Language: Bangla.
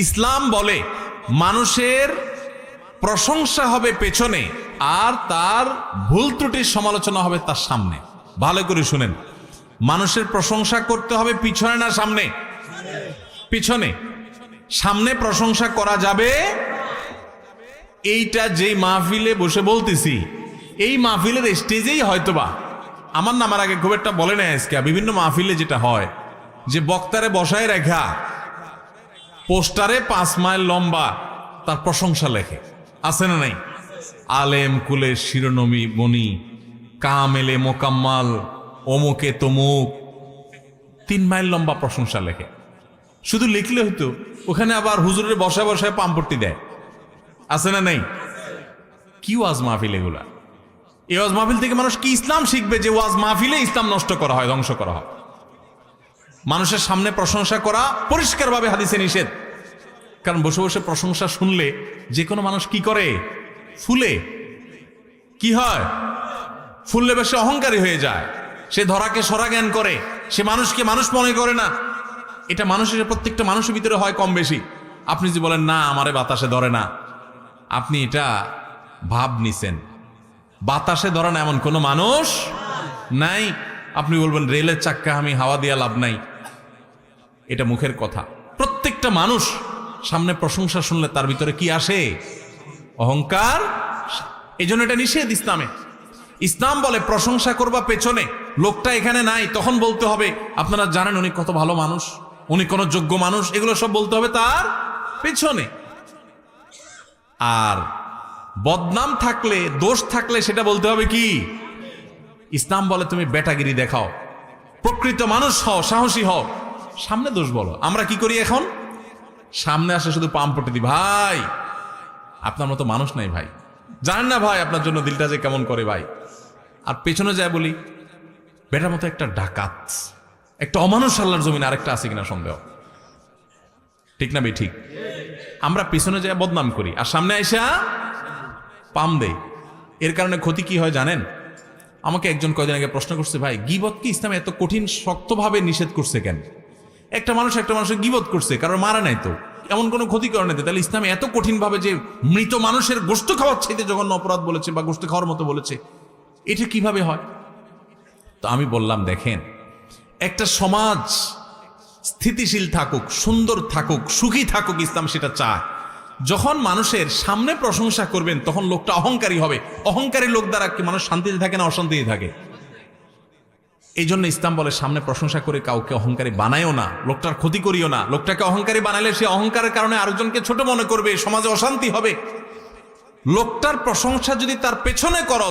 ইসলাম বলে মানুষের প্রশংসা হবে পেছনে আর তার ভুল ত্রুটির সমালোচনা হবে তার সামনে। ভালো করে শুনেন, মানুষের প্রশংসা করতে হবে পিছনে না সামনে? পিছনে। সামনে প্রশংসা করা যাবে, এইটা যেই মাহফিলে বসে বলতেছি, এই মাহফিলের স্টেজেই হয়তোবা আমার নামার আগে খুব একটা বলে না আজকে, বিভিন্ন মাহফিলে যেটা হয় যে বক্তারে বসায় রেখা পোস্টারে 5 মাইল লম্বা তার প্রশংসা লেখে, আছে না নাই? আলেম কুলের শিরোনমি বনি, কামেলে মোকাম্মাল, অমুকে তমুক, 3 মাইল লম্বা প্রশংসা লেখে। শুধু লিখলে হইতো, ওখানে আবার হুজুরের বসায় বসায় পাম্পটি দেয়, আছে না নাই? কি ওয়াজ মাহফিল এগুলা? এই ওয়াজ মাহফিল থেকে মানুষ কি ইসলাম শিখবে যে ওয়াজ মাহফিলে ইসলাম নষ্ট করা হয়, ধ্বংস করা হয়? মানুষের সামনে প্রশংসা করা পরিষ্কারভাবে হাদিসে নিষেধ। কারণ বসে বসে প্রশংসা শুনলে যে কোনো মানুষ কি করে? ফুলে। কি হয়? ফুললে বেশি অহংকারী হয়ে যায়, সে ধরাকে সরা জ্ঞান করে, সে মানুষকে মানুষ মনে করে না। এটা মানুষের, প্রত্যেকটা মানুষের ভিতরে হয় কম বেশি। আপনি যে বলেন না আমারে বাতাসে ধরে না, আপনি এটা ভাব নিছেন। বাতাসে ধরে না এমন কোনো মানুষ নাই। আপনি বলবেন রেলের চাক্কা আমি হাওয়া দিয়া লাভ নাই, এটা মুখের কথা। প্রত্যেকটা মানুষ সামনে প্রশংসা শুনলে তার ভিতরে কি আসে? অহংকার। এই জন্য এটা নিষেধ ইসলামে। ইসলাম বলে প্রশংসা করবা পেছনে, লোকটা এখানে নাই তখন বলতে হবে আপনারা জানেন উনি কত ভালো মানুষ, উনি কোন যোগ্য মানুষ, এগুলো সব বলতে হবে তার পেছনে। আর বদনাম থাকলে, দোষ থাকলে সেটা বলতে হবে কি? ইসলাম বলে তুমি বেটাগিরি দেখাও, প্রকৃত মানুষ হও, সাহসী হও, সামনে দোষ বলো। আমরা কি করি এখন? সামনে আসে শুধু পাম্পটি দি, ভাই আপনার মতো মানুষ নাই ভাই, জানেন না ভাই আপনার জন্য দিলটা যে কেমন করে ভাই। আর পেছনে যায় বলি বেটার মতো একটা ডাকাত, একটা অমানুষ আল্লাহর জমিন আরেকটা আছে কিনা সন্দেহ। ঠিক না ভাই? ঠিক। আমরা পেছনে যায় বদনাম করি আর সামনে আইসা পাম দেই। এর কারণে ক্ষতি কি হয় জানেন? আমাকে একজন কয়দিন আগে প্রশ্ন করছে, ভাই গীবত কি ইসলামে এত কঠিন শক্তভাবে নিষেধ করছে কেন? একটা মানুষের গীবত করছে, কারণ মারা নাই তো, এমন কোনো ক্ষতি করে নাই, তাহলে ইসলামে এত কঠিন ভাবে যে মৃত মানুষের গোশত খাওয়ার চাইতে জঘন্য অপরাধ বলেছে বা গোশত খাওয়ার মতো বলেছে, এটা কিভাবে হয়? তো আমি বললাম দেখেন, একটা সমাজ স্থিতিশীল থাকুক, সুন্দর থাকুক, সুখী থাকুক, ইসলাম সেটা চায়। যখন মানুষের সামনে প্রশংসা করবেন তখন লোকটা অহংকারী হবে। অহংকারী লোক দ্বারা কি মানুষ শান্তিতে থাকে না অশান্তিতে থাকে? এই জন্য ইসলাম বলে সামনে প্রশংসা করে কাউকে অহংকারী বানায়ও না, লোকটার ক্ষতি করিও না। লোকটাকে অহংকারী বানাইলে সে অহংকারের কারণে আরেকজনকে ছোট মনে করবে, সমাজে অশান্তি হবে। লোকটার প্রশংসা যদি তার পেছনে করো